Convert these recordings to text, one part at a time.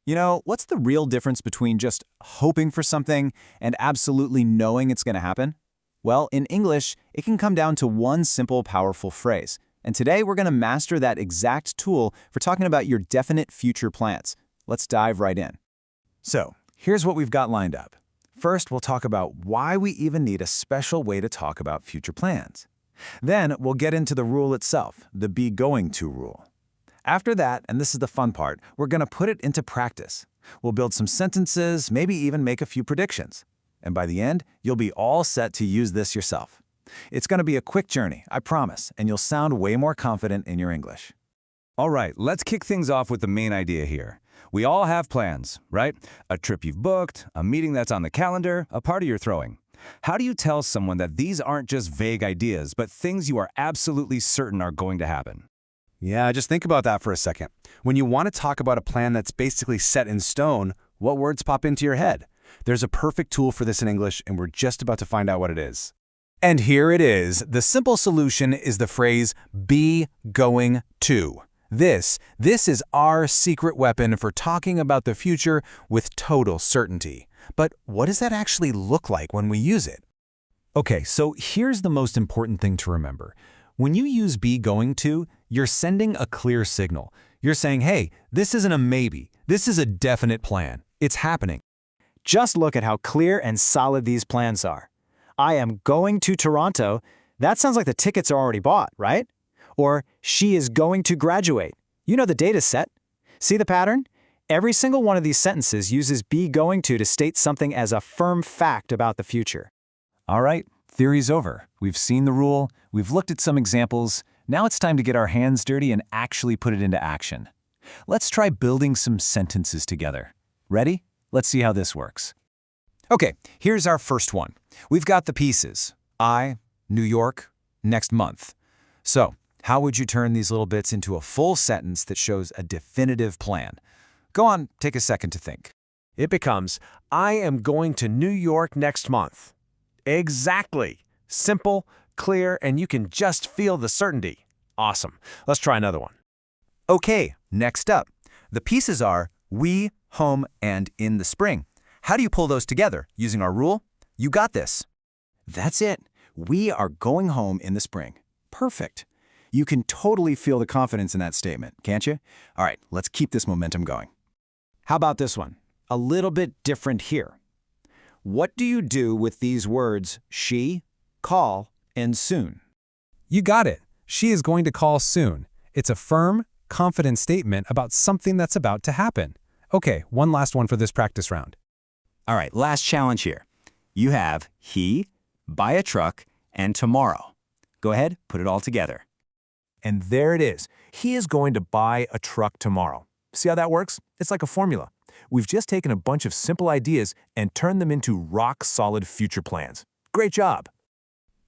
You know, what's the real difference between just hoping for something and absolutely knowing it's going to happen? Well, in English, it can come down to one simple, powerful phrase. And today we're going to master that exact tool for talking about your definite future plans. Let's dive right in. So, here's what we've got lined up. First, we'll talk about why we even need a special way to talk about future plans. Then, we'll get into the rule itself, the be going to rule. After that, and this is the fun part, we're going to put it into practice. We'll build some sentences, maybe even make a few predictions. And by the end, you'll be all set to use this yourself. It's going to be a quick journey, I promise, and you'll sound way more confident in your English. All right, let's kick things off with the main idea here. We all have plans, right? A trip you've booked, a meeting that's on the calendar, a party you're throwing. How do you tell someone that these aren't just vague ideas, but things you are absolutely certain are going to happen? Yeah, just think about that for a second. When you want to talk about a plan that's basically set in stone, what words pop into your head? There's a perfect tool for this in English, and we're just about to find out what it is. And here it is. The simple solution is the phrase, be going to. This is our secret weapon for talking about the future with total certainty. But what does that actually look like when we use it? Okay, so here's the most important thing to remember. When you use be going to, you're sending a clear signal. You're saying, hey, this isn't a maybe. This is a definite plan. It's happening. Just look at how clear and solid these plans are. I am going to Toronto. That sounds like the tickets are already bought, right? Or she is going to graduate. You know the data set. See the pattern? Every single one of these sentences uses be going to state something as a firm fact about the future. All right, theory's over. We've seen the rule, we've looked at some examples. Now it's time to get our hands dirty and actually put it into action. Let's try building some sentences together. Ready? Let's see how this works. Okay, here's our first one. We've got the pieces. I, New York, next month. So, how would you turn these little bits into a full sentence that shows a definitive plan? Go on, take a second to think. It becomes, I am going to New York next month. Exactly. Simple, clear, and you can just feel the certainty. Awesome. Let's try another one. Okay, next up. The pieces are we, home, and in the spring. How do you pull those together? Using our rule? You got this. That's it. We are going home in the spring. Perfect. You can totally feel the confidence in that statement, can't you? All right, let's keep this momentum going. How about this one? A little bit different here. What do you do with these words she, call, and soon? You got it. She is going to call soon. It's a firm, confident statement about something that's about to happen. Okay, one last one for this practice round. All right, last challenge here. You have he, buy a truck, and tomorrow. Go ahead, put it all together. And there it is. He is going to buy a truck tomorrow. See how that works? It's like a formula. We've just taken a bunch of simple ideas and turned them into rock-solid future plans. Great job!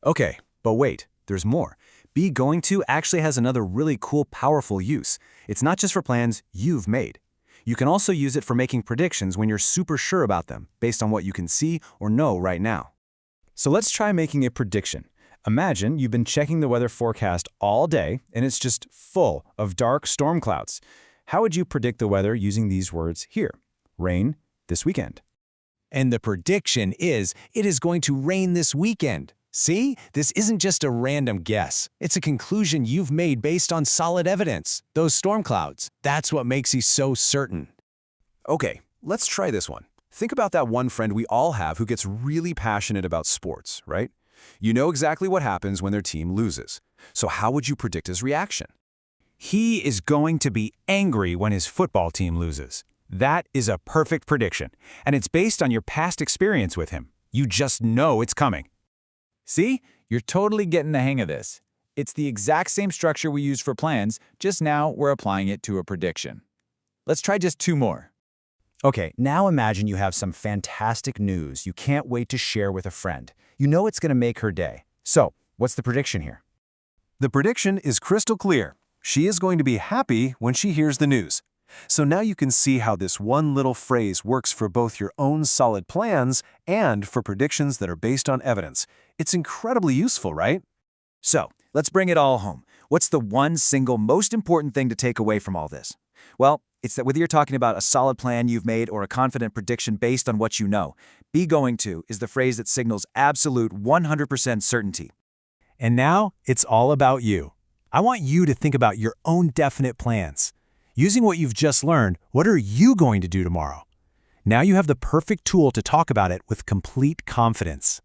Okay, but wait, there's more. Be going to actually has another really cool, powerful use. It's not just for plans you've made. You can also use it for making predictions when you're super sure about them, based on what you can see or know right now. So let's try making a prediction. Imagine you've been checking the weather forecast all day, and it's just full of dark storm clouds. How would you predict the weather using these words here? Rain this weekend. And the prediction is, it is going to rain this weekend. See, this isn't just a random guess. It's a conclusion you've made based on solid evidence. Those storm clouds, that's what makes you so certain. Okay, let's try this one. Think about that one friend we all have who gets really passionate about sports, right? You know exactly what happens when their team loses. So how would you predict his reaction? He is going to be angry when his football team loses. That is a perfect prediction, and it's based on your past experience with him. You just know it's coming. See? You're totally getting the hang of this. It's the exact same structure we use for plans, just now we're applying it to a prediction. Let's try just two more. Okay, now imagine you have some fantastic news you can't wait to share with a friend. You know it's going to make her day. So, what's the prediction here? The prediction is crystal clear. She is going to be happy when she hears the news. So now you can see how this one little phrase works for both your own solid plans and for predictions that are based on evidence. It's incredibly useful, right? So, let's bring it all home. What's the one single most important thing to take away from all this? Well, It's that whether you're talking about a solid plan you've made or a confident prediction based on what you know, be going to is the phrase that signals absolute 100% certainty. And now, it's all about you. I want you to think about your own definite plans. Using what you've just learned, what are you going to do tomorrow? Now you have the perfect tool to talk about it with complete confidence.